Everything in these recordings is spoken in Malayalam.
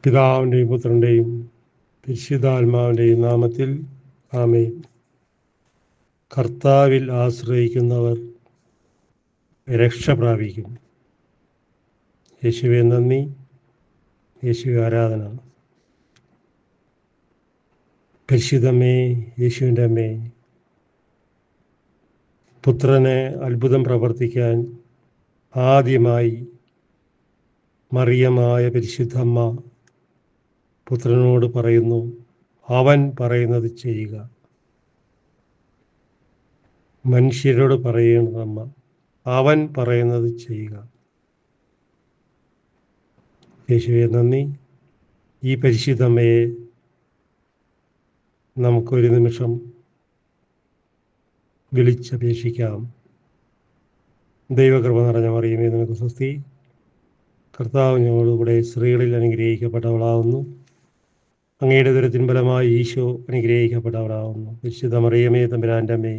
പിതാവിൻ്റെയും പുത്രൻ്റെയും പരിശുദ്ധാത്മാവിൻ്റെയും നാമത്തിൽ ആമേൻ. കർത്താവിൽ ആശ്രയിക്കുന്നവർ രക്ഷ പ്രാപിക്കും. യേശുവെ നന്ദി, യേശുവെ ആരാധന. പരിശുദ്ധമേ, യേശുവിൻ്റെ അമ്മേ, പുത്രനെ അത്ഭുതം പ്രവർത്തിക്കാൻ ആദ്യമായി മറിയമായ പരിശുദ്ധമ്മ പുത്രനോട് പറയുന്നു, അവൻ പറയുന്നത് ചെയ്യുക. മനുഷ്യരോട് പറയണതമ്മ, അവൻ പറയുന്നത് ചെയ്യുക. യേശുവെ നന്ദി. ഈ പരിശുദ്ധമ്മയെ നമുക്കൊരു നിമിഷം വിളിച്ചപേക്ഷിക്കാം. ദൈവകൃപ നിറഞ്ഞ മറിയമേ, നിനക്ക് സ്വസ്തി. കർത്താവ് ഞങ്ങളോടുകൂടെ സ്ത്രീകളിൽ അനുഗ്രഹിക്കപ്പെട്ടവളാവുന്നു. അങ്ങയുടെ ദുരത്തിൻ ഫലമായി ഈശോ അനുഗ്രഹിക്കപ്പെട്ടവളാവുന്നു. പരിശുദ്ധ മറിയമേ, തമ്പുരാൻ്റെ അമ്മേ,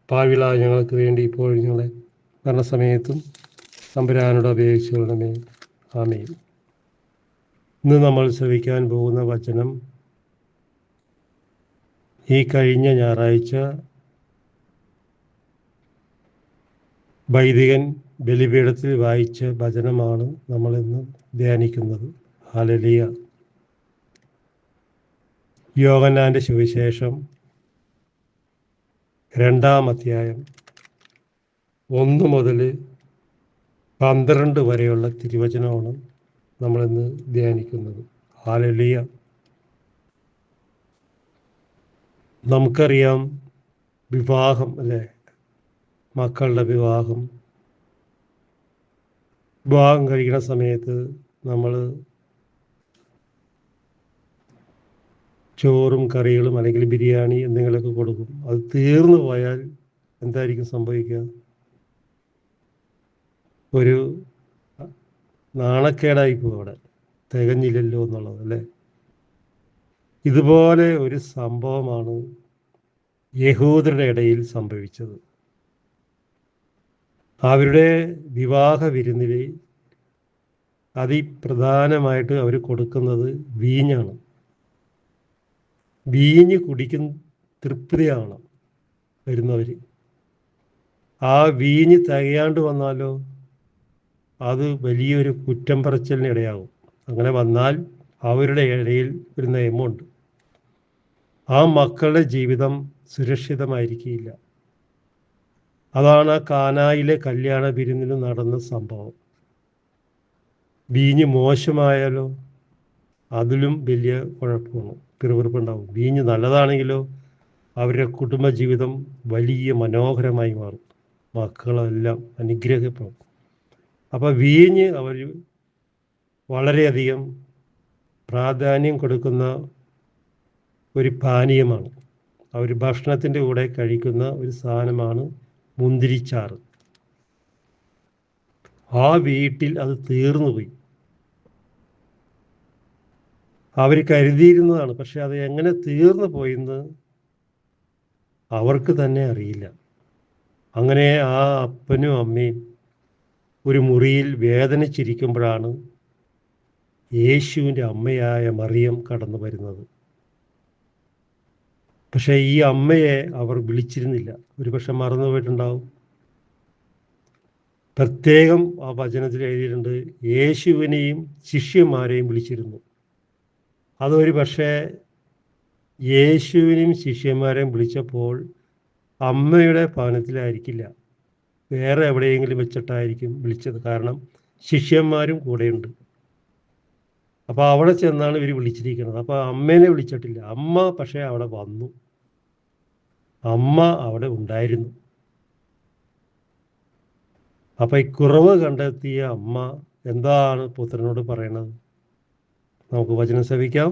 പാവിളായ ഞങ്ങൾക്ക് വേണ്ടി ഇപ്പോൾ ഞങ്ങളെ മരണസമയത്തും തമ്പുരാനോട് അപേക്ഷിച്ചുകൊള്ളണമേ. ആമേൻ. ഇന്ന് നമ്മൾ ശ്രവിക്കാൻ പോകുന്ന വചനം ഈ കഴിഞ്ഞ ഞായറാഴ്ച വൈദികൻ ബലിപീഠത്തിൽ വായിച്ച വചനമാണ് നമ്മളിന്ന് ധ്യാനിക്കുന്നത്. ഹല്ലേലൂയ. യോഹന്നാൻ്റെ സുവിശേഷം 2-ാം അധ്യായം 1 മുതൽ 12 വരെയുള്ള തിരുവചനമാണ് നമ്മളിന്ന് ധ്യാനിക്കുന്നത്. ഹല്ലേലൂയ. നമുക്കറിയാം, വിവാഹം അല്ലേ, മക്കളുടെ വിവാഹം കഴിക്കുന്ന സമയത്ത് നമ്മൾ ചോറും കറികളും അല്ലെങ്കിൽ ബിരിയാണി എന്തെങ്കിലുമൊക്കെ കൊടുക്കും. അത് തീർന്നു പോയാൽ എന്തായിരിക്കും സംഭവിക്കുക? ഒരു നാണക്കേടായി പോകും. അവിടെ തികഞ്ഞില്ലല്ലോ എന്നുള്ളത് അല്ലേ. ഇതുപോലെ ഒരു സംഭവമാണ് യഹൂദരുടെ ഇടയിൽ സംഭവിച്ചത്. അവരുടെ വിവാഹ വിരുന്നിൽ അതിപ്രധാനമായിട്ട് അവർ കൊടുക്കുന്നത് വീഞ്ഞാണ്. വീഞ്ഞ് കുടിക്കുന്ന തൃപ്തിയാണ് വരുന്നവർ. ആ വീഞ്ഞ് തികയാണ്ട് വന്നാലോ അത് വലിയൊരു കുറ്റം പറച്ചിലിന് ഇടയാകും. അങ്ങനെ വന്നാൽ അവരുടെ ഇടയിൽ ഒരു നിയമമുണ്ട്. ആ മക്കളുടെ ജീവിതം സുരക്ഷിതമായിരിക്കില്ല. അതാണ് ആ കാനായിലെ കല്യാണ വിരുന്നിന് നടന്ന സംഭവം. വീഞ്ഞ് മോശമായാലോ അതിലും വലിയ കുഴപ്പമാണ്, പിറുപിറുപ്പുണ്ടാവും. വീഞ്ഞ് നല്ലതാണെങ്കിലോ അവരുടെ കുടുംബജീവിതം വലിയ മനോഹരമായി മാറും, മക്കളെല്ലാം അനുഗ്രഹിക്കപ്പെടും. അപ്പോൾ വീഞ്ഞ് അവർ വളരെയധികം പ്രാധാന്യം കൊടുക്കുന്ന ഒരു പാനീയമാണ്. അവർ ഭക്ഷണത്തിൻ്റെ കൂടെ കഴിക്കുന്ന ഒരു സാധനമാണ് മുന്തിരിച്ചാറ്. ആ വീട്ടിൽ അത് തീർന്നുപോയി. അവർ കരുതിയിരുന്നതാണ്, പക്ഷെ അത് എങ്ങനെ തീർന്നു പോയെന്ന് അവർക്ക് തന്നെ അറിയില്ല. അങ്ങനെ ആ അപ്പനും അമ്മയും ഒരു മുറിയിൽ വേദനിച്ചിരിക്കുമ്പോഴാണ് യേശുവിൻ്റെ അമ്മയായ മറിയം കടന്നു വരുന്നത്. പക്ഷേ ഈ അമ്മയെ അവർ വിളിച്ചിരുന്നില്ല. ഒരുപക്ഷെ മറന്നുപോയിട്ടുണ്ടാവും. പ്രത്യേകം ആ വചനത്തിൽ എഴുതിയിട്ടുണ്ട്, യേശുവിനെയും ശിഷ്യന്മാരെയും വിളിച്ചിരുന്നു. അതൊരു പക്ഷേ യേശുവിനെയും ശിഷ്യന്മാരെയും വിളിച്ചപ്പോൾ അമ്മയുടെ ഭവനത്തിലായിരിക്കില്ല, വേറെ എവിടെയെങ്കിലും വെച്ചിട്ടായിരിക്കും വിളിച്ചത്. കാരണം ശിഷ്യന്മാരും കൂടെയുണ്ട്. അപ്പോൾ അവിടെ ചെന്നാണ് ഇവർ വിളിച്ചിരിക്കുന്നത്. അപ്പോൾ അമ്മേനെ വിളിച്ചിട്ടില്ല. അമ്മ പക്ഷേ അവിടെ വന്നു, അമ്മ അവിടെ ഉണ്ടായിരുന്നു. അപ്പോൾ ഈ കുറവ് കണ്ടെത്തിയ അമ്മ എന്താണ് പുത്രനോട് പറയണത്? നമുക്ക് വചനം ശ്രവിക്കാം.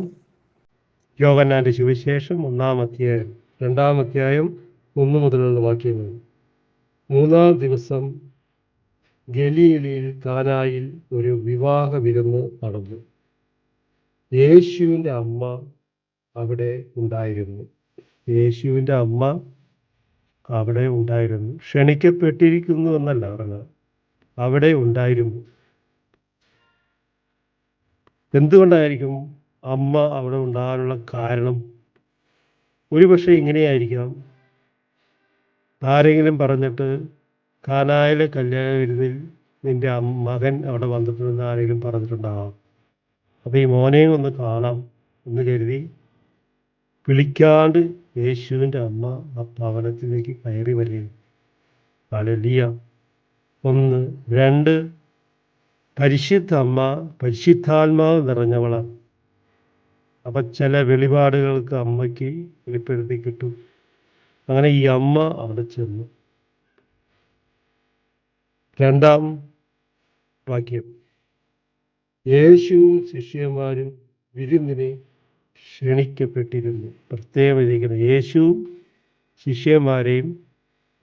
യോഹന്നാൻ്റെ സുവിശേഷം 1-ാം അധ്യായം 2-ാം അധ്യായം 1 മുതലുള്ള വാക്യങ്ങൾ. 3-ാം ദിവസം ഗലീലയിൽ കാനായിൽ ഒരു വിവാഹ വിരുന്ന് നടന്നു. യേശുവിൻ്റെ അമ്മ അവിടെ ഉണ്ടായിരുന്നു. യേശുവിൻ്റെ അമ്മ അവിടെ ഉണ്ടായിരുന്നു. ക്ഷണിക്കപ്പെട്ടിരിക്കുന്നു എന്നല്ല പറഞ്ഞത്, അവിടെ ഉണ്ടായിരുന്നു. എന്തുകൊണ്ടായിരിക്കും അമ്മ അവിടെ ഉണ്ടാകാനുള്ള കാരണം? ഒരുപക്ഷെ ഇങ്ങനെയായിരിക്കാം. ആരെങ്കിലും പറഞ്ഞിട്ട് കാനായിലെ കല്യാണ വിരുന്നിൽ നിന്റെ മകൻ അവിടെ വന്നിട്ടുണ്ടെന്ന് ആരെങ്കിലും പറഞ്ഞിട്ടുണ്ടാകാം. അപ്പോൾ ഈ മോനെയും ഒന്ന് കാണാം എന്ന് കരുതി വിളിക്കാണ്ട് യേശുവിൻ്റെ അമ്മ ആ ഭവനത്തിലേക്ക് കയറി വരികയും. ഹല്ലേലൂയ. 1. 2. പരിശുദ്ധ അമ്മ പരിശുദ്ധാത്മാവ് നിറഞ്ഞവളാണ്. അപ്പം ചില വെളിപാടുകൾക്ക് അമ്മയ്ക്ക് വെളിപ്പെടുത്തി കിട്ടും. അങ്ങനെ ഈ അമ്മ അവിടെ ചെന്നു. 2-ാം വാക്യം, യേശുവും ശിഷ്യന്മാരും വിരുന്നിനെ ക്ഷണിക്കപ്പെട്ടിരുന്നു. പ്രത്യേകം ഇരിക്കണം, യേശുവും ശിഷ്യന്മാരെയും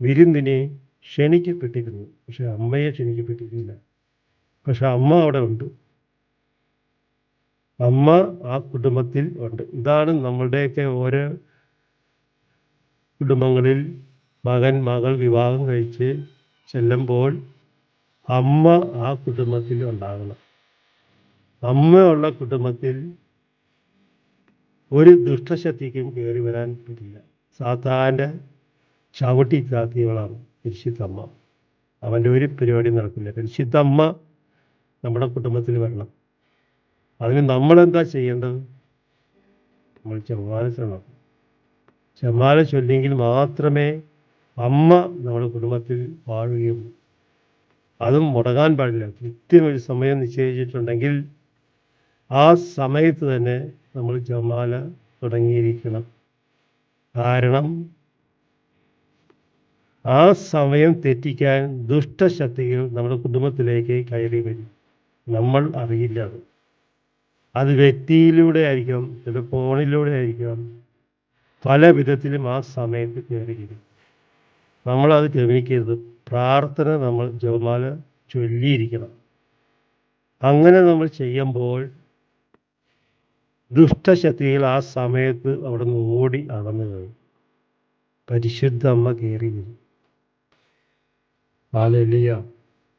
വിരുന്നിനെ ക്ഷണിക്കപ്പെട്ടിരുന്നു. പക്ഷെ അമ്മയെ ക്ഷണിക്കപ്പെട്ടിരുന്നില്ല. പക്ഷെ അമ്മ അവിടെ ഉണ്ട്. അമ്മ ആ കുടുംബത്തിൽ ഉണ്ട്. ഇതാണ് നമ്മളുടെയൊക്കെ ഓരോ കുടുംബങ്ങളിൽ മകൻ മകൾ വിവാഹം കഴിച്ച് ചെല്ലുമ്പോൾ അമ്മ ആ കുടുംബത്തിൽ ഉണ്ടാകണം. അമ്മയുള്ള കുടുംബത്തിൽ ഒരു ദുഷ്ടശക്തിക്കും കയറി വരാൻ പറ്റില്ല. സാത്താൻ്റെ ചവിട്ടി താത്തിയവളാണ് പരിശുദ്ധമ്മ. അവൻ്റെ ഒരു പരിപാടി നടക്കില്ല. പരിശുദ്ധമ്മ നമ്മുടെ കുടുംബത്തിൽ വരണം. അതിന് നമ്മളെന്താ ചെയ്യേണ്ടത്? നമ്മൾ ജപമാല ചൊല്ലണം. ജപമാല ചൊല്ലിയെങ്കിൽ മാത്രമേ അമ്മ നമ്മുടെ കുടുംബത്തിൽ വാഴുകയുള്ളൂ. അതും മുടങ്ങാൻ പാടില്ല. കൃത്യം ഒരു സമയം നിശ്ചയിച്ചിട്ടുണ്ടെങ്കിൽ ആ സമയത്ത് തന്നെ നമ്മൾ ജപമാല തുടങ്ങിയിരിക്കണം. കാരണം ആ സമയം തെറ്റിക്കാൻ ദുഷ്ടശക്തികൾ നമ്മുടെ കുടുംബത്തിലേക്ക് കയറി വരും. നമ്മൾ അറിയില്ല. അത് വ്യക്തിയിലൂടെ ആയിരിക്കാം, ടെലിഫോണിലൂടെ ആയിരിക്കാം, പല വിധത്തിലും ആ സമയത്ത് കയറി വരും. നമ്മളത് ഗവനിക്കരുത്. പ്രാർത്ഥന നമ്മൾ ജപമാല ചൊല്ലിയിരിക്കണം. അങ്ങനെ നമ്മൾ ചെയ്യുമ്പോൾ ദുഷ്ടശക്തികൾ ആ സമയത്ത് അവിടെ നിന്ന് ഓടി അകന്നു കഴിയും. പരിശുദ്ധ അമ്മ കയറി വരും. ഹല്ലേലൂയ.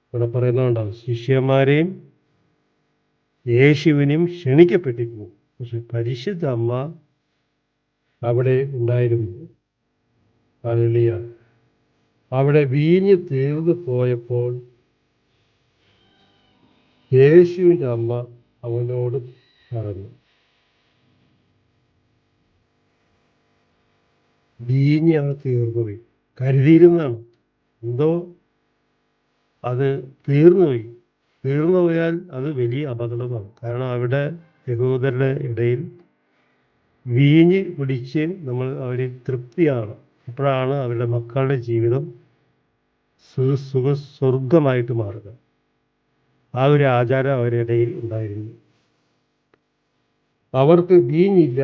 ഇവിടെ പറയുന്നുണ്ടാവും, ശിഷ്യന്മാരെയും യേശുവിനും ക്ഷണിക്കപ്പെട്ടിരുന്നു. പക്ഷെ പരിശുദ്ധ അമ്മ അവിടെ ഉണ്ടായിരുന്നു. ഹല്ലേലൂയ. അവിടെ വീഞ്ഞ് തീർന്നു പോയപ്പോൾ യേശുവിൻ്റെ അമ്മ അവനോട് പറഞ്ഞു, വീഞ്ഞ് അവിടെ തീർന്നുപോയി. കരുതിയിരുന്നാണ്, എന്തോ അത് തീർന്നുപോയി. തീർന്നു പോയാൽ അത് വലിയ അപകടമാണ്. കാരണം അവിടെ യഹൂദരുടെ ഇടയിൽ വീഞ്ഞ് കുടിച്ച് അവർ തൃപ്തിയാണ്. അപ്പോഴാണ് അവരുടെ മക്കളുടെ ജീവിതം സ്വർഗമായിട്ട് മാറുക. ആ ഒരു ആചാരം അവരുടെ ഇടയിൽ ഉണ്ടായിരുന്നു. അവർക്ക് വീഞ്ഞില്ല.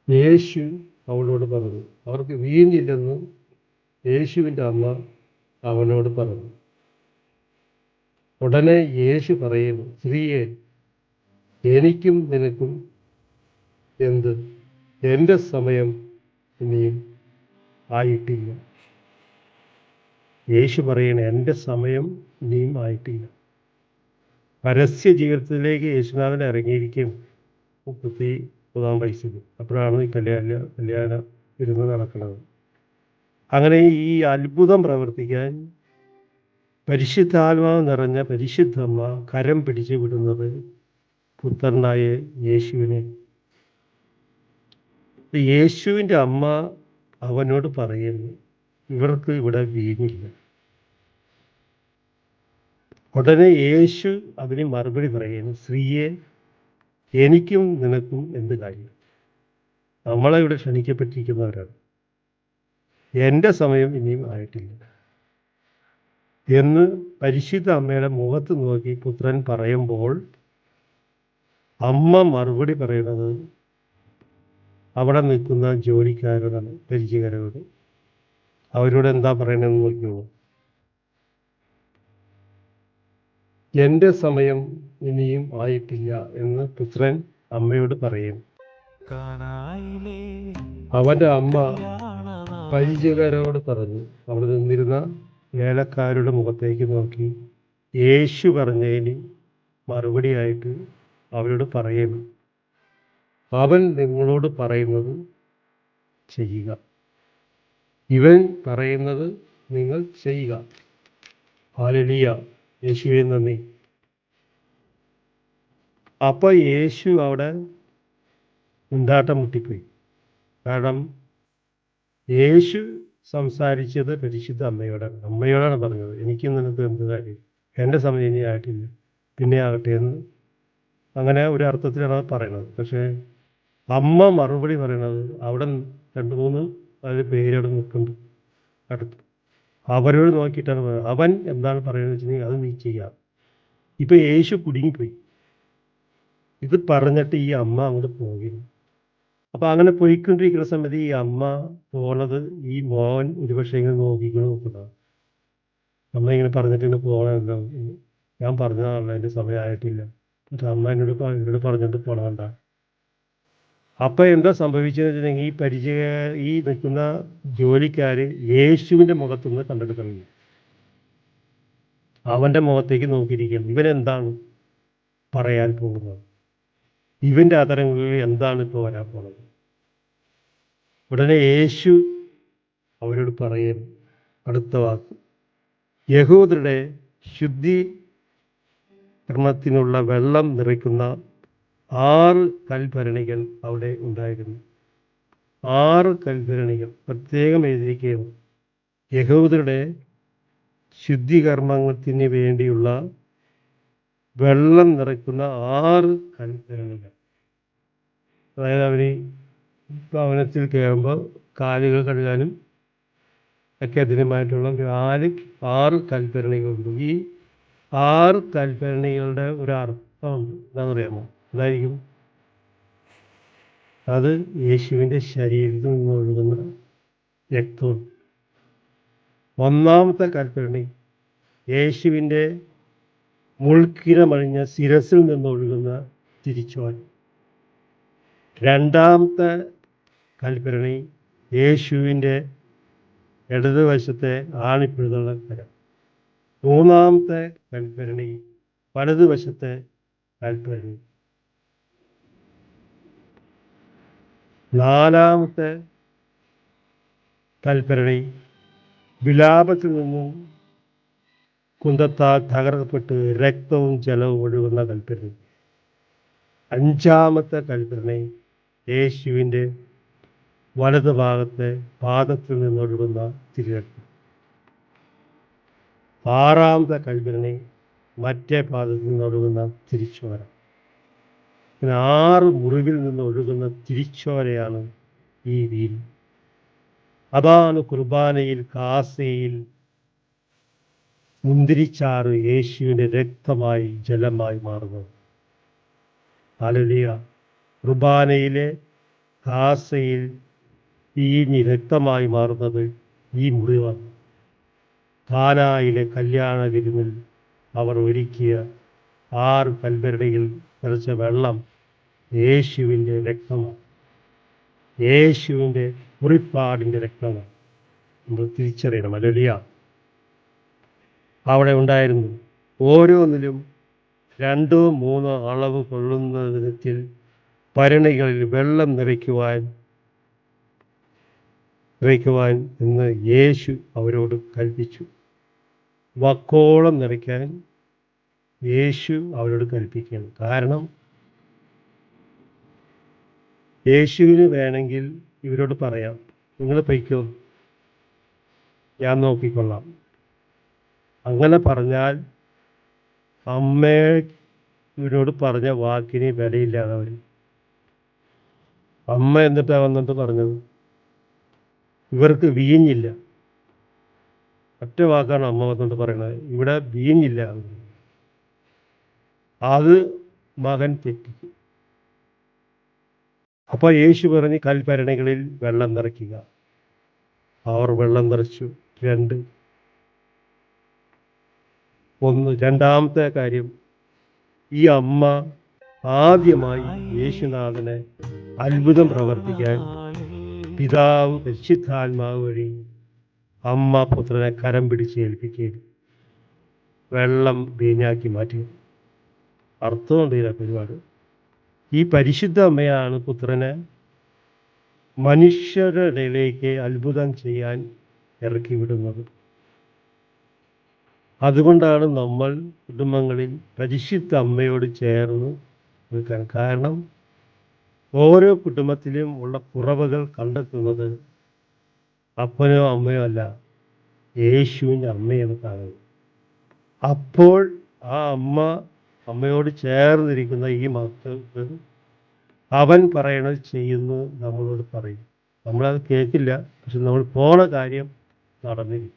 യേശു അവളോട് പറഞ്ഞു. അവർക്ക് വീഞ്ഞില്ലെന്ന് യേശുവിൻ്റെ അമ്മ അവനോട് പറഞ്ഞു. ഉടനെ യേശു പറയുന്നു, സ്ത്രീയെ, എനിക്കും നിനക്കും എന്ത്? എൻ്റെ സമയം ഇനിയും ആയിട്ടില്ല. യേശു പറയണ, എൻ്റെ സമയം ഇനിയും ആയിട്ടില്ല. പരസ്യ ജീവിതത്തിലേക്ക് യേശുനാഥൻ ഇറങ്ങിയിരിക്കും 31 വയസ്സിൽ. അപ്പോഴാണ് ഈ കല്യാണ വിരുന്ന് നടക്കുന്നത്. അങ്ങനെ ഈ അത്ഭുതം പ്രവർത്തിക്കാൻ പരിശുദ്ധാത്മാവ് നിറഞ്ഞ പരിശുദ്ധമ്മ കരം പിടിച്ചു വിടുന്നത് പുത്രനായ യേശുവിനെ. യേശുവിൻ്റെ അമ്മ അവനോട് പറയുന്നു, ഇവർക്ക് ഇവിടെ വീഞ്ഞില്ല. ഉടനെ യേശു അതിന് മറുപടി പറയുന്നു, സ്ത്രീയെ, എനിക്കും നിനക്കും എന്ത് കാര്യം? നമ്മളെ ഇവിടെ ക്ഷണിക്കപ്പെട്ടിരിക്കുന്നവരാണ്. എൻ്റെ സമയം ഇനിയും ആയിട്ടില്ല എന്ന് പരിശുദ്ധ അമ്മയുടെ മുഖത്ത് നോക്കി പുത്രൻ പറയുമ്പോൾ അമ്മ മറുപടി പറയുന്നത് അവിടെ നിൽക്കുന്ന ജോലിക്കാരോടാണ്, പരിചയക്കാരോട്. അവരോട് എന്താ പറയണമെന്ന് നോക്കിയോളൂ. എൻ്റെ സമയം ഇനിയും ആയിട്ടില്ല എന്ന് പുത്രൻ അമ്മയോട് പറയും. അവൻ്റെ അമ്മ പരിചയക്കാരോട് പറഞ്ഞു. അവിടെ നിന്നിരുന്ന വേലക്കാരുടെ മുഖത്തേക്ക് നോക്കി യേശു പറഞ്ഞതിന് മറുപടിയായിട്ട് അവരോട് പറയുന്നു, അവൻ നിങ്ങളോട് പറയുന്നത് ചെയ്യുക, ഇവൻ പറയുന്നത് നിങ്ങൾ ചെയ്യുക. ഹല്ലേലൂയ, യേശുവേ നന്ദി. അപ്പോൾ യേശു അവിടെ മുണ്ടാട്ടം മുട്ടിപ്പോയി. കാരണം യേശു സംസാരിച്ചത് പരിശുദ്ധ അമ്മയോടാണ് പറഞ്ഞത്. എനിക്കും നിനക്ക് എന്ത് കാര്യം, എൻ്റെ സമയം ഇനി ആയിട്ടില്ല, പിന്നെ ആകട്ടെ എന്ന്. അങ്ങനെ ഒരു അർത്ഥത്തിലാണ് അത് പറയുന്നത്. പക്ഷേ അമ്മ മറുപടി പറയണത്, അവിടെ 2-3 പേരവിടെ നിൽക്കുന്നുണ്ട് അടുത്ത്, അവരോട് നോക്കിയിട്ടാണ് പറയുന്നത്, അവൻ എന്താണ് പറയുന്നത് വെച്ചിട്ടുണ്ടെങ്കിൽ അത് നീ ചെയ്യാം. ഇപ്പം യേശു കുടുങ്ങിപ്പോയി. ഇത് പറഞ്ഞിട്ട് ഈ അമ്മ അങ്ങോട്ട് പോകുന്നു. അപ്പം അങ്ങനെ പോയിക്കൊണ്ടിരിക്കുന്ന സമയത്ത് ഈ അമ്മ പോണത് ഈ മോൻ ഒരുപക്ഷെ ഇങ്ങനെ നോക്കുന്നതാണ്. അമ്മ ഇങ്ങനെ പറഞ്ഞിട്ട് പോകണമല്ലോ, ഞാൻ പറഞ്ഞതാണല്ലോ എൻ്റെ സമയമായിട്ടില്ല, പക്ഷെ അമ്മ എന്നോട് പറഞ്ഞിട്ട് പോകണണ്ട. അപ്പം എന്താ സംഭവിച്ചതെന്ന് വെച്ചിട്ടുണ്ടെങ്കിൽ ഈ നിൽക്കുന്ന ജോലിക്കാർ യേശുവിൻ്റെ മുഖത്തുനിന്ന് കണ്ടിട്ട് തുടങ്ങി. അവൻ്റെ മുഖത്തേക്ക് നോക്കിയിരിക്കുകയാണ്, ഇവനെന്താണ് പറയാൻ പോകുന്നത്, ഇവൻ്റെ അതരങ്ങളിൽ എന്താണ് ഇപ്പോൾ വരാൻ പോകുന്നത്. ഉടനെ യേശു അവരോട് പറയുന്നു അടുത്ത വാക്ക്, യഹൂദരുടെ ശുദ്ധീകരണത്തിനുള്ള വെള്ളം നിറയ്ക്കുന്ന 6 കൽഭരണികൾ അവിടെ ഉണ്ടായിരുന്നു. 6 കൽഭരണികൾ പ്രത്യേകം എഴുതിയിരിക്കുകയാണ്. യഹൂദരുടെ ശുദ്ധീകരണത്തിന് വേണ്ടിയുള്ള വെള്ളം നിറയ്ക്കുന്ന 6 കൽഭരണികൾ. അതായത് അവർ ഭവനത്തിൽ കയറുമ്പോൾ കാലുകൾ കഴുകാനും ഒക്കെ അതിനുമായിട്ടുള്ള 6 കൽഭരണികളുണ്ട്. ഈ 6 കൽഭരണികളുടെ ഒരു അർത്ഥമുണ്ട്. എന്താണെന്ന് അറിയാമോ? അതായിരിക്കും അത് യേശുവിൻ്റെ ശരീരത്തിൽ നിന്ന് ഒഴുകുന്ന രക്തവും. 1-ാമത്തെ കൽഭരണി യേശുവിൻ്റെ മുൾക്കിരമണിഞ്ഞ ശിരസിൽ നിന്നൊഴുകുന്ന തിരിച്ചോൽ. 2-ാമത്തെ കൽഭരണി യേശുവിൻ്റെ ഇടതുവശത്തെ ആണിപ്പിഴുതുള്ള കരം. 3-ാമത്തെ കൽഭരണി വലതുവശത്തെ കൽഭരണി. 4-ാമത്തെ കൽഭരണി വിലാപത്തിൽ നിന്നും കുന്തത്താൽ തകർക്കപ്പെട്ട് രക്തവും ജലവും ഒഴുകുന്ന കൽഭരണി. 5-ാമത്തെ കൽഭരണി യേശുവിൻ്റെ വലതു ഭാഗത്തെ പാദത്തിൽ നിന്നൊഴുകുന്ന തിരുരക്തം. 6-ാമത്തെ കൽഭരണി മറ്റേ പാദത്തിൽ നിന്നൊഴുകുന്ന തിരിച്ചോര. ഇങ്ങനെ 6 മുറിവിൽ നിന്ന് ഒഴുകുന്ന തിരിച്ചോരയാണ് ഈ വീര്. അതാണ് കുർബാനയിൽ കാസയിൽ മുന്തിരിച്ചാറ് യേശുവിൻ്റെ രക്തമായി ജലമായി മാറുന്നത്. ഹല്ലേലൂയ. കുർബാനയിലെ കാസയിൽ വീഞ്ഞ് രക്തമായി മാറുന്നത് ഈ മുറിവാണ്. കാനായിലെ കല്യാണ വിരുന്നിൽ അവർ ഒരുക്കിയ 6 കൽഭരണിയിൽ നിറച്ച വെള്ളം യേശുവിൻ്റെ രക്തമാണ്. യേശുവിൻ്റെ മുറിപ്പാടിൻ്റെ രക്തമാണ്. നമ്മൾ തിരിച്ചറിയണം. ഹല്ലേലൂയ. അവിടെ ഉണ്ടായിരുന്നു. ഓരോന്നിലും 2-3 അളവ് കൊള്ളുന്ന വിധത്തിൽ ഭരണികളിൽ വെള്ളം നിറയ്ക്കുവാൻ എന്ന് യേശു അവരോട് കൽപ്പിച്ചു. വക്കോളം നിറയ്ക്കാൻ യേശു അവരോട് കൽപ്പിക്കുകയാണ്. കാരണം യേശുവിന് വേണമെങ്കിൽ ഇവരോട് പറയാം, നിങ്ങൾ പൊയ്ക്കോ, ഞാൻ നോക്കിക്കൊള്ളാം. അങ്ങനെ പറഞ്ഞാൽ അമ്മ ഇവരോട് പറഞ്ഞ വാക്കിന് വിലയില്ലാതെ വരും. അമ്മ എന്നിട്ടാണ് വന്നിട്ട് പറഞ്ഞത്, ഇവർക്ക് വീഞ്ഞില്ല. ഒറ്റ വാക്കാണ് അമ്മ വന്നിട്ട് പറയുന്നത്, ഇവിടെ വീഞ്ഞില്ല. അത് മകൻ തെറ്റിച്ചു. അപ്പോൾ യേശു പറഞ്ഞ് കൽഭരണികളിൽ വെള്ളം നിറയ്ക്കുക. അവർ വെള്ളം നിറച്ചു. 2. 1. 2-ാമത്തെ കാര്യം, ഈ അമ്മ ആദ്യമായി യേശുനാഥനെ അത്ഭുതം പ്രവർത്തിക്കാൻ പിതാവ് പരിശുദ്ധാത്മാവ് വഴി അമ്മ പുത്രനെ കരം പിടിച്ച് ഏൽപ്പിക്കുകയും വെള്ളം വീഞ്ഞാക്കി മാറ്റി. അർത്ഥമുണ്ട് ഇതിനൊക്കെ ഒരുപാട്. ഈ പരിശുദ്ധ അമ്മയാണ് പുത്രനെ മനുഷ്യരുടെ ഇടയിലേക്ക് അത്ഭുതം ചെയ്യാൻ ഇറക്കി വിടുന്നത്. അതുകൊണ്ടാണ് നമ്മൾ കുടുംബങ്ങളിൽ പരിശുദ്ധ അമ്മയോട് ചേർന്ന് നിൽക്കാൻ. കാരണം ഓരോ കുടുംബത്തിലും ഉള്ള കുറവുകൾ കണ്ടെത്തുന്നത് അപ്പനോ അമ്മയോ അല്ല, യേശുവിൻ്റെ അമ്മയാണ് കാണുന്നത്. അപ്പോൾ ആ അമ്മയോട് ചേർന്നിരിക്കുന്ന ഈ മക്കൾക്ക് അവൻ പറയണത് ചെയ്യുന്നു നമ്മളോട് പറയും. നമ്മളത് കേൾക്കില്ല, പക്ഷെ നമ്മൾ പോണ കാര്യം നടന്നിരിക്കും.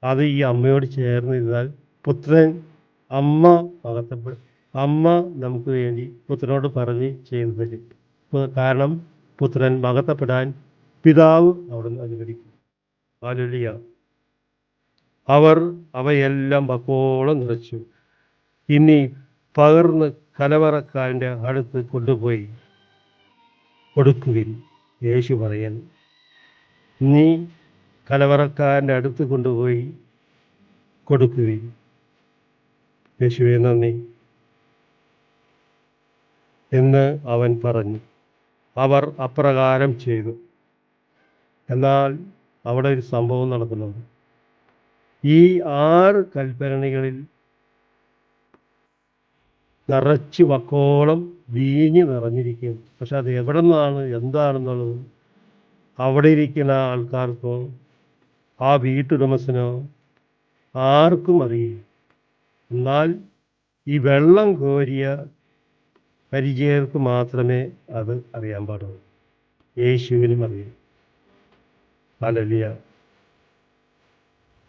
അത് ഈ അമ്മയോട് ചേർന്നിരുന്നാൽ പുത്രൻ അമ്മ മഹത്വപ്പെടും. അമ്മ നമുക്ക് വേണ്ടി പുത്രനോട് പറഞ്ഞ് ചെയ്തു തരും. കാരണം പുത്രൻ മഹത്വപ്പെടാൻ പിതാവ് അവിടെ നിന്ന് അനുവദിക്കും. ഹല്ലേലൂയ. അവർ അവയെല്ലാം വക്കോളം നിറച്ചു. ഇനി പകർന്ന് കലവറക്കാരൻ്റെ അടുത്ത് കൊണ്ടുപോയി കൊടുക്കുവിൻ. യേശു പറയുന്നു, നീ കലവറക്കാരൻ്റെ അടുത്ത് കൊണ്ടുപോയി കൊടുക്കുവിൻ. യേശുവേ നന്ദി എന്ന് അവൻ പറഞ്ഞു. അവർ അപ്രകാരം ചെയ്തു. എന്നാൽ അവിടെ ഒരു സംഭവം നടക്കുന്നുണ്ട്. ഈ 6 കൽപ്പരണികളിൽ നിറച്ച് വക്കോളം വീഞ്ഞ് നിറഞ്ഞിരിക്കും. പക്ഷെ അത് എവിടെ നിന്നാണ് എന്താണെന്നുള്ളത് അവിടെ ഇരിക്കുന്ന ആൾക്കാർക്കോ ആ വീട്ടുടമസ്ഥനോ ആർക്കും അറിയില്ല. എന്നാൽ ഈ വെള്ളം കോരിയ പരിചയർക്ക് മാത്രമേ അത് അറിയാൻ പാടുള്ളൂ. യേശുവിനും അറിയും. ഹല്ലേലൂയ.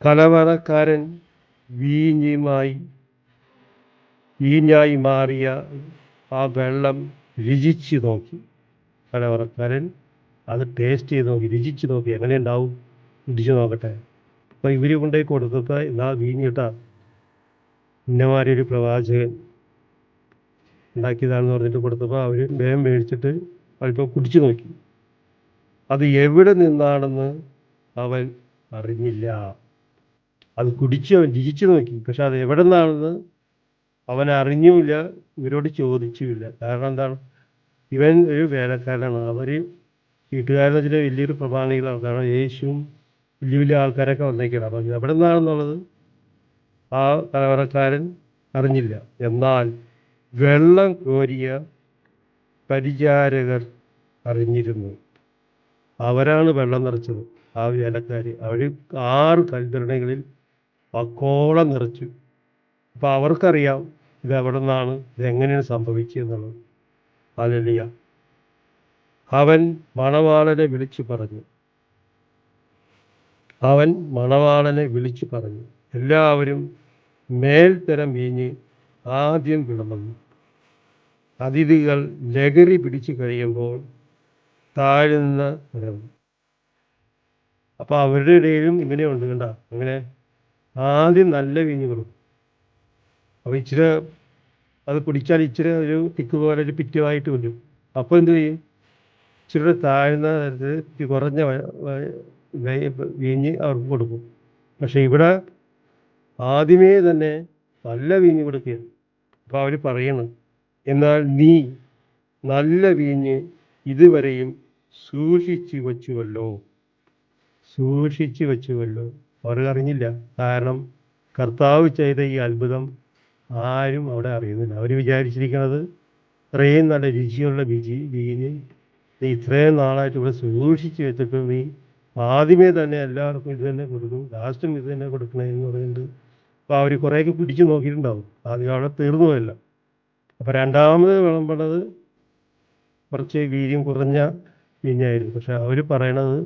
കലവറക്കാരൻ വീഞ്ഞായി മാറിയ ആ വെള്ളം രുചിച്ച് നോക്കി. കലവറക്കാരൻ അത് ടേസ്റ്റ് ചെയ്ത് നോക്കി, രുചിച്ച് നോക്കി. എങ്ങനെ ഉണ്ടാവും, രുചിച്ച് നോക്കട്ടെ. അപ്പോൾ ഇവർ കൊണ്ടുപോയി കൊടുത്തപ്പോൾ എന്നാ വീഞ്ഞിട്ടാ ഇന്നമാരൊരു പ്രവാചകൻ ഉണ്ടാക്കിയതാണെന്ന് പറഞ്ഞിട്ട് കൊടുത്തപ്പോൾ അവർ വേഗം മേടിച്ചിട്ട് അല്പം കുടിച്ചു നോക്കി. അത് എവിടെ നിന്നാണെന്ന് അവൻ അറിഞ്ഞില്ല. അത് കുടിച്ച് അവൻ രുചിച്ച് നോക്കി, പക്ഷെ അത് എവിടെ നിന്നാണെന്ന് അവൻ അറിഞ്ഞുമില്ല, ഇവരോട് ചോദിച്ചുമില്ല. കാരണം എന്താണ്, ഇവൻ ഒരു വേലക്കാരനാണ്. അവർ വീട്ടുകാരെന്ന് വെച്ചാൽ വലിയൊരു പ്രമാണികളാണ്. കാരണം യേശുവും വലിയ വലിയ ആൾക്കാരൊക്കെ വന്നേക്കണം. അപ്പം എവിടെ നിന്നാണെന്നുള്ളത് ആ കലവറക്കാരൻ അറിഞ്ഞില്ല. എന്നാൽ വെള്ളം കോരിയ പരിചാരകർ അറിഞ്ഞിരുന്നു. അവരാണ് വെള്ളം നിറച്ചത്, ആ വേലക്കാർ. അവർ 6 കൽഭരണികളിൽ വക്കോളം നിറച്ചു. അപ്പോൾ അവർക്കറിയാം ഇത് എവിടെ നിന്നാണ്, ഇതെങ്ങനെയാണ് സംഭവിച്ചതെന്നുള്ളത്. ഹല്ലേലൂയ. അവൻ മണവാളനെ വിളിച്ചു പറഞ്ഞു. എല്ലാവരും മേൽത്തരം വീഞ്ഞ് ആദ്യം വിളമ്പുന്നു. അതിഥികൾ ലഹരി പിടിച്ചു കഴിയുമ്പോൾ താഴ്ന്ന തരം. അപ്പോൾ അവരുടെ ഇടയിലും ഇങ്ങനെയുണ്ട്, കണ്ട. അങ്ങനെ ആദ്യം നല്ല വീഞ്ഞ് കൊടുക്കും. അപ്പോൾ ഇച്ചിരി അത് കുടിച്ചാൽ ഇച്ചിരി ഒരു തിക്ക് പോലെ ഒരു പിറ്റുമായിട്ട് വരും. അപ്പോൾ എന്ത് ചെയ്യും, ഇച്ചിരി താഴ്ന്ന തരത്തിൽ കുറഞ്ഞ വീഞ്ഞ് അവർക്ക് കൊടുക്കും. പക്ഷെ ഇവിടെ ആദ്യമേ തന്നെ നല്ല വീഞ്ഞ് കൊടുക്കുക. അപ്പോൾ അവർ പറയണം, എന്നാൽ നീ നല്ല വീഞ്ഞ് ഇതുവരെയും സൂക്ഷിച്ചു വച്ചുവല്ലോ. അവർ അറിഞ്ഞില്ല. കാരണം കർത്താവ് ചെയ്ത ഈ അത്ഭുതം ആരും അവിടെ അറിയുന്നില്ല. അവർ വിചാരിച്ചിരിക്കുന്നത് ഇത്രയും നല്ല രുചിയുള്ള വീഞ്ഞ് നീ ഇത്രയും നാളായിട്ട് ഇവിടെ സൂക്ഷിച്ച് വെച്ചിട്ട് നീ ആദ്യമേ തന്നെ എല്ലാവർക്കും ഇത് തന്നെ കൊടുക്കും, ലാസ്റ്റും ഇത് തന്നെ കൊടുക്കണമെന്ന് പറയുന്നുണ്ട്. അപ്പോൾ അവർ കുറേയൊക്കെ പിടിച്ചു നോക്കിയിട്ടുണ്ടാവും. ആദ്യം അവിടെ തീർന്നു പോയല്ല. അപ്പോൾ രണ്ടാമത് വിളമ്പണത് കുറച്ച് വീര്യം കുറഞ്ഞ വീഞ്ഞായിരുന്നു. പക്ഷെ അവർ പറയണത്,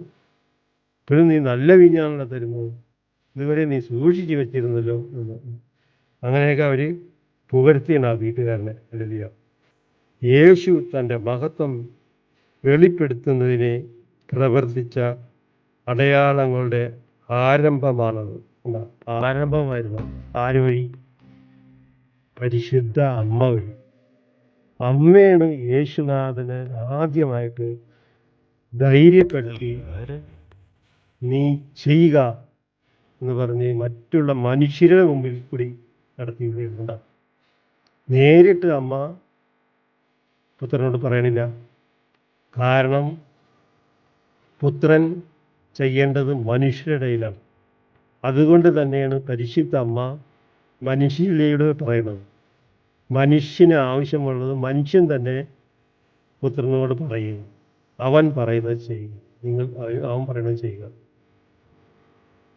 ഇപ്പോഴും നീ നല്ല വീഞ്ഞാണല്ലോ തരുന്നത്, ഇതുവരെ നീ സൂക്ഷിച്ച് വെച്ചിരുന്നല്ലോ എന്ന്. അങ്ങനെയൊക്കെ അവർ പുകഴ്ത്തിയാണ് ആ വീട്ടുകാരനെ. ഹല്ലേലൂയ. യേശു തൻ്റെ മഹത്വം വെളിപ്പെടുത്തുന്നതിനെ പ്രവർത്തിച്ച അടയാളങ്ങളുടെ ആരംഭമാണത്. ആരംഭമായിരുന്നു. ആര് വഴി? പരിശുദ്ധ അമ്മ വഴി. അമ്മയാണ് യേശുനാഥനെ ആദ്യമായിട്ട് ധൈര്യപ്പെടുത്തി നീ ചെയ്യുക എന്ന് പറഞ്ഞ് മറ്റുള്ള മനുഷ്യരുടെ മുമ്പിൽ കൂടി നടത്തിയിട്ടുണ്ടാകും. നേരിട്ട് അമ്മ പുത്രനോട് പറയണില്ല. കാരണം പുത്രൻ ചെയ്യേണ്ടത് മനുഷ്യരുടെ ഇടയിലാണ്. അതുകൊണ്ട് തന്നെയാണ് പരിശുദ്ധ അമ്മ മനുഷ്യരിലൂടെ പറയുന്നത്. മനുഷ്യന് ആവശ്യമുള്ളത് മനുഷ്യൻ തന്നെ പുത്രനോട് പറയും. അവൻ പറയുന്നത് ചെയ്യുക, അവൻ പറയുന്നത് ചെയ്യുക.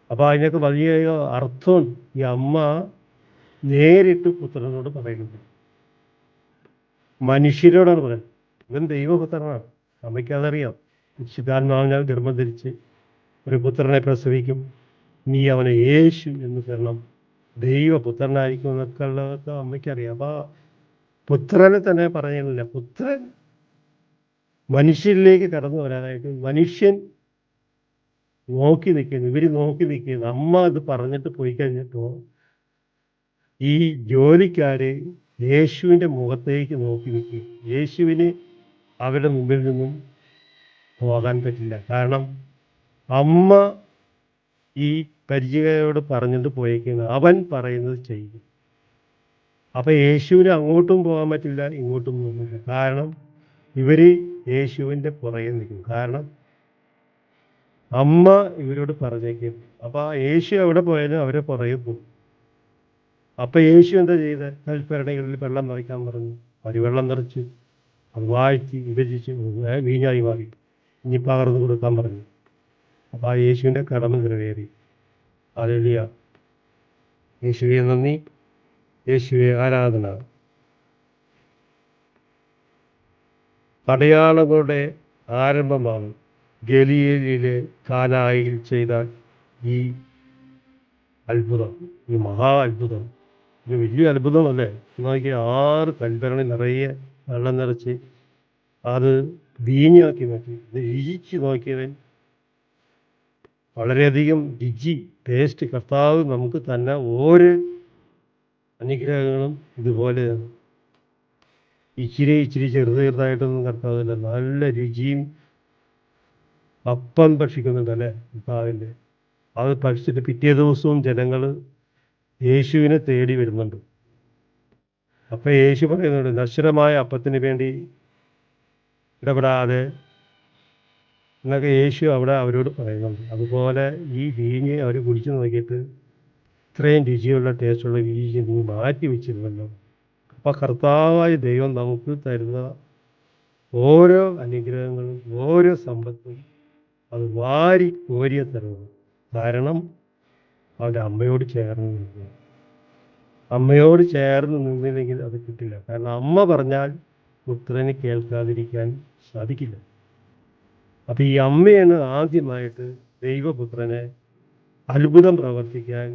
അപ്പോൾ അതിനൊക്കെ വലിയ അർത്ഥമുണ്ട്. ഈ അമ്മ നേരിട്ട് പുത്രനോട് പറയുന്നത്, മനുഷ്യരോടാണ് പറയുന്നത്. ഇവൻ ദൈവപുത്രനാണ്. അമ്മയ്ക്ക് അതറിയാം. വിശുദ്ധാത്മാവിനാൽ ഗർഭം ധരിച്ച് ഒരു പുത്രനെ പ്രസവിക്കും, നീ അവനെ യേശു എന്ന് കാരണം ദൈവപുത്രനായിരിക്കും എന്നൊക്കെ ഉള്ളതൊക്കെ അമ്മയ്ക്കറിയാം. അപ്പോൾ പുത്രനെ തന്നെ പറയുന്നില്ല. പുത്രൻ മനുഷ്യരിലേക്ക് കടന്നു വരാനായിട്ട് മനുഷ്യൻ നോക്കി നിൽക്കുന്നു. ഇവർ നോക്കി നിൽക്കുന്നു. അമ്മ ഇത് പറഞ്ഞിട്ട് പോയി കഴിഞ്ഞപ്പോൾ ഈ ജോലിക്കാർ യേശുവിൻ്റെ മുഖത്തേക്ക് നോക്കി നിൽക്കും. യേശുവിന് അവരുടെ മുമ്പിൽ നിന്നും പോകാൻ പറ്റില്ല. കാരണം അമ്മ ഈ പരിചയയോട് പറഞ്ഞിട്ട് പോയേക്കുന്നത് അവൻ പറയുന്നത് ചെയ്യും. അപ്പം യേശുവിന് അങ്ങോട്ടും പോകാൻ പറ്റില്ല, ഇങ്ങോട്ടും പോകാൻ പറ്റില്ല. കാരണം ഇവർ യേശുവിൻ്റെ പുറകെ നിൽക്കും. കാരണം അമ്മ ഇവരോട് പറഞ്ഞേക്കും. അപ്പോൾ യേശു എവിടെ പോയാലും അവരെ പുറകെ പോകും. അപ്പം യേശു എന്താ ചെയ്തത്? കൽപ്പരണികളിൽ വെള്ളം നിറയ്ക്കാൻ പറഞ്ഞു. അവർ വെള്ളം നിറച്ച് അത് വാഴ്ത്തി വിഭജിച്ച് വീഞ്ഞായി മാറി. ഇനി പകർന്നു കൊടുക്കാൻ പറഞ്ഞു. അപ്പോൾ ആ യേശുവിൻ്റെ കടമ നിറവേറി. ഹല്ലേലൂയ. യേശുവെ നന്ദി, യേശുവെ ആരാധന. അടയാളങ്ങളുടെ ആരംഭമാണ് ഗലീലയിലെ കാനായിൽ ചെയ്ത ഈ അത്ഭുതം, ഈ മഹാ അത്ഭുതം. ഇത് വലിയ അത്ഭുതമല്ലേ? നോക്കി 6 കൽഭരണി നിറയെ വെള്ളം നിറച്ച് അത് വീഞ്ഞാക്കി നോക്കി. ഇത് രുചിച്ച് നോക്കിയവൻ വളരെയധികം രുചി, ടേസ്റ്റ്. കർത്താവ് നമുക്ക് തന്നെ ഓരോ അനുഗ്രഹങ്ങളും ഇതുപോലെയാണ്. ഇച്ചിരി ചെറുതായിട്ടൊന്നും കർത്താവില്ല. നല്ല രുചിയും അപ്പം ഭക്ഷിക്കുന്നുണ്ട് അല്ലേ കർത്താവിൻ്റെ. അത് ഭക്ഷിച്ചിട്ട് പിറ്റേ ദിവസവും ജനങ്ങൾ യേശുവിനെ തേടി വരുന്നുണ്ട്. അപ്പം യേശു പറയുന്നുണ്ട്, നശ്വരമായ അപ്പത്തിന് വേണ്ടി ഇടപെടാതെ എന്നൊക്കെ യേശു അവിടെ അവരോട് പറയുന്നുണ്ട്. അതുപോലെ ഈ വീഞ്ഞ് അവർ കുടിച്ചു നോക്കിയിട്ട് ഇത്രയും രുചിയുള്ള ടേസ്റ്റുള്ള വീഞ്ഞ് നീ മാറ്റി വെച്ചിരുന്നല്ലോ. അപ്പം കർത്താവായ ദൈവം നമുക്ക് തരുന്ന ഓരോ അനുഗ്രഹങ്ങളും ഓരോ സമ്പത്തും അത് വാരി കോരിയ തരുന്നത്. കാരണം അവൻ്റെ അമ്മയോട് ചേർന്ന് നിൽക്കുക. അമ്മയോട് ചേർന്ന് നിന്നില്ലെങ്കിൽ അത് കിട്ടില്ല. കാരണം അമ്മ പറഞ്ഞാൽ പുത്രന് കേൾക്കാതിരിക്കാൻ സാധിക്കില്ല. അപ്പം ഈ അമ്മയാണ് ആദ്യമായിട്ട് ദൈവപുത്രനെ അത്ഭുതം പ്രവർത്തിക്കാൻ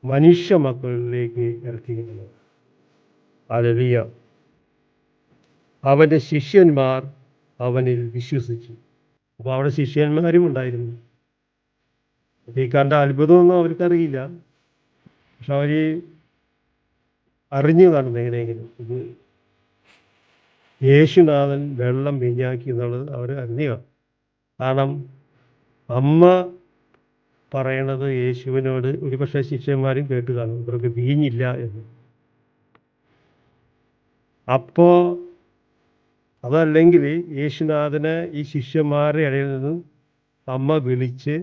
മനുഷ്യ മക്കളിലേക്ക് ഇറക്കിയിരുന്നത്. ഹല്ലേലൂയ. അവൻ്റെ ശിഷ്യന്മാർ അവനിൽ വിശ്വസിച്ചു. അപ്പോൾ അവിടെ ശിഷ്യന്മാരും ഉണ്ടായിരുന്നു. ഈ കണ്ട അത്ഭുതമൊന്നും അവർക്കറിയില്ല. പക്ഷെ അവർ അറിഞ്ഞു കാണുന്നത് എങ്ങനെയെങ്കിലും ഇത് യേശുനാഥൻ വെള്ളം വീഞ്ഞാക്കി എന്നുള്ളത് അവർ അറിഞ്ഞു. കാരണം അമ്മ പറയണത് യേശുവിനോട് ഒരുപക്ഷെ ശിഷ്യന്മാരും കേട്ട് കാണും, ഇവർക്ക് വീഞ്ഞില്ല എന്ന്. അപ്പോൾ അതല്ലെങ്കിൽ യേശുനാഥനെ ഈ ശിഷ്യന്മാരുടെ ഇടയിൽ നിന്ന് അമ്മ വിളിച്ച്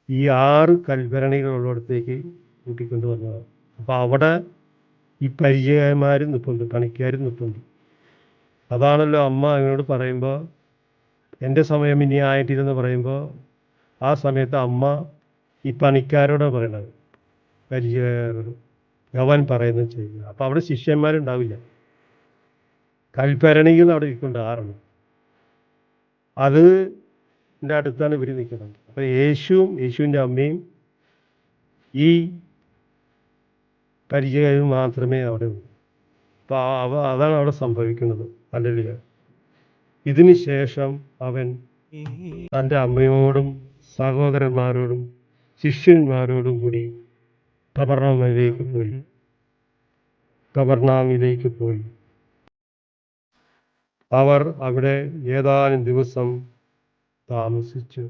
ഈ 6 കൽഭരണികളുള്ളിടത്തേക്ക് കൂട്ടിക്കൊണ്ട് വന്നതാണ്. അപ്പോൾ അവിടെ ഈ പരിചയന്മാരും നിൽപ്പുണ്ട്, പണിക്കാരും നിൽപ്പുണ്ട്. അതാണല്ലോ അമ്മ അവനോട് പറയുമ്പോൾ എൻ്റെ സമയം ഇനി ആയിട്ടില്ലെന്ന് പറയുമ്പോൾ ആ സമയത്ത് അമ്മ ഈ പണിക്കാരോടാണ് പറയണത്, പരിചയക്കാരോട് അവൻ പറയുന്നത് ചെയ്യുക. അപ്പോൾ അവിടെ ശിഷ്യന്മാരുണ്ടാവില്ല. കൽഭരണികൾ അവിടെ ഇരിക്കുന്നുണ്ട് 6. അതിൻ്റെ അടുത്താണ് ഇവർ നിൽക്കുന്നത്. അപ്പോൾ യേശുവും യേശുവിൻ്റെ അമ്മയും ഈ പരിചയം മാത്രമേ അവിടെ ഉള്ളൂ. അപ്പോൾ അതാണ് അവിടെ സംഭവിക്കുന്നത്. ഹല്ലേലൂയ. ഇതിന് ശേഷം അവൻ തൻ്റെ അമ്മയോടും സഹോദരന്മാരോടും ശിഷ്യന്മാരോടും കൂടി കവർനാമിലേക്ക് പോയി. അവർ അവിടെ ഏതാനും ദിവസം താമസിച്ചു.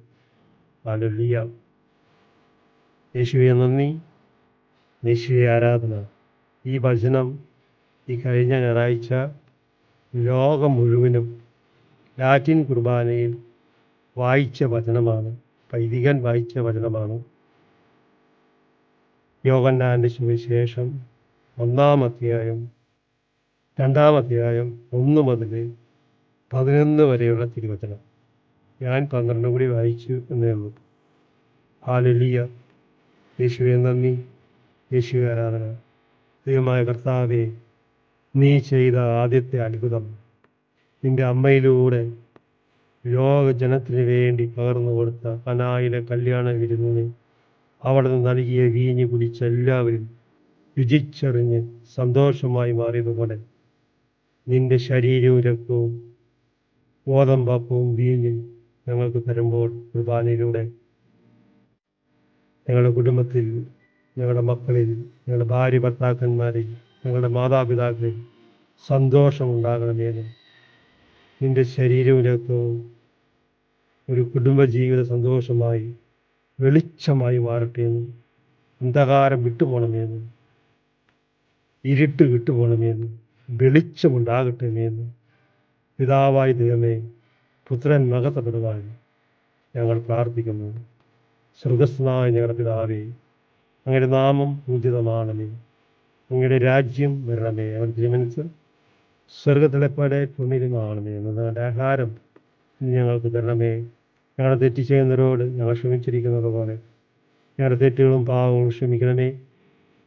ഹല്ലേലൂയ. യേശുവേ നന്ദി, യേശുവേ ആരാധന. ഈ വചനം ഈ കഴിഞ്ഞ ഞായറാഴ്ച ലോകം മുഴുവനും ലാറ്റിൻ കുർബാനയിൽ വായിച്ച വചനമാണ്. വൈദികൻ വായിച്ച വചനമാണ്. യോഹന്നാൻ്റെ സുവിശേഷം 1-ാം അധ്യായം 2-ാം അധ്യായം 1 മുതൽ 11 വരെയുള്ള തിരുവചനം. ഞാൻ 12 കൂടി വായിച്ചു എന്നേ ഉള്ളൂ. ഹല്ലേലൂയ. യേശുവേ നന്ദി, യേശുവേ ആരാധന. ദൈവമായ കർത്താവേ, നീ ചെയ്ത ആദ്യത്തെ അത്ഭുതം നിന്റെ അമ്മയിലൂടെ ലോക ജനത്തിന് വേണ്ടി പകർന്നു കൊടുത്ത കനായിലെ കല്യാണ വിരുന്നിന് അവിടുന്ന് നൽകിയ വീഞ്ഞ് കുടിച്ച എല്ലാവരും രുചിച്ചറിഞ്ഞ് സന്തോഷമായി മാറിയതുപോലെ നിന്റെ ശരീരവും രക്തവും ഗോതമ്പപ്പവും വീഞ്ഞ് ഞങ്ങൾക്ക് തരുമ്പോൾ കുർബാനയിലൂടെ ഞങ്ങളുടെ കുടുംബത്തിൽ, ഞങ്ങളുടെ മക്കളിൽ, ഞങ്ങളുടെ ഭാര്യ ഭർത്താക്കന്മാരിൽ, ഞങ്ങളുടെ മാതാപിതാക്കളിൽ സന്തോഷമുണ്ടാകണമെന്ന്, നിന്റെ ശരീരവും രക്തവും ഒരു കുടുംബജീവിത സന്തോഷമായി വെളിച്ചമായി മാറട്ടെയെന്നും, അന്ധകാരം വിട്ടുപോകണമെന്നും, ഇരുട്ട് വിട്ടുപോകണമെന്നും, വെളിച്ചമുണ്ടാകട്ടെയെന്നും പിതാവായ ദൈവമേ, പുത്രൻ മഹത്വപ്പെടുവാൻ ഞങ്ങൾ പ്രാർത്ഥിക്കുന്നു. സ്വർഗസ്ഥനായ ഞങ്ങളുടെ പിതാവേ, അങ്ങയുടെ നാമം പൂജിതമാണമേ, അങ്ങയുടെ രാജ്യം വരണമേ, അവൻ തിരുമനസ് സ്വർഗത്തിലെ പോലെ ഭൂമിയിലുമാണമേ. ഞങ്ങളുടെ ആഹാരം ഞങ്ങൾക്ക് തരണമേ. ഞങ്ങളുടെ തെറ്റ് ചെയ്യുന്നവരോട് ഞങ്ങൾ ക്ഷമിച്ചിരിക്കുന്നത് പോലെ ഞങ്ങളുടെ തെറ്റുകളും പാവങ്ങളും ക്ഷമിക്കണമേ.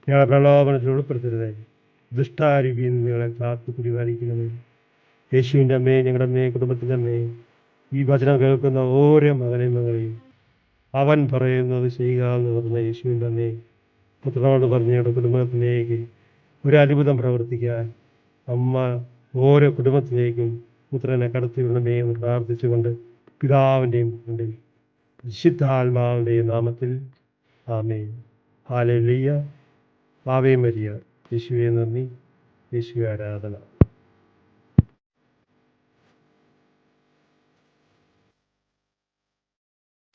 ഞങ്ങളുടെ പ്രലോഭനത്തിൽ ഉൾപ്പെടുത്തരുതേ, ദുഷ്ടാരൂപിയിൽ ഞങ്ങളെ കാത്തു പരിപാലിക്കണമേ. യേശുവിൻ്റെ അമ്മേ, ഞങ്ങളുടെ അമ്മേ, കുടുംബത്തിൻ്റെ അമ്മേ, ഈ വചനം കേൾക്കുന്ന ഓരോ മകനെയും മകളെയും അവൻ പറയുന്നത് ചെയ്യുക എന്ന് പറഞ്ഞ യേശുവിൻ്റെ അമ്മേ, പുത്രനോട് പറഞ്ഞ ഞങ്ങളുടെ കുടുംബത്തിലേക്ക് ഒരു അത്ഭുതം പ്രവർത്തിക്കാൻ അമ്മ ഓരോ കുടുംബത്തിലേക്കും പുത്രനെ കടത്തിവിടണമേ എന്ന് പ്രാർത്ഥിച്ചുകൊണ്ട് പിതാവിൻ്റെയും പുത്രൻ്റെയും വിശുദ്ധാത്മാവിൻ്റെയും നാമത്തിൽ ആമേൻ. ഹല്ലേലൂയ. Ave Maria. യേശുവേ നന്ദി, യേശുവേ ആരാധന.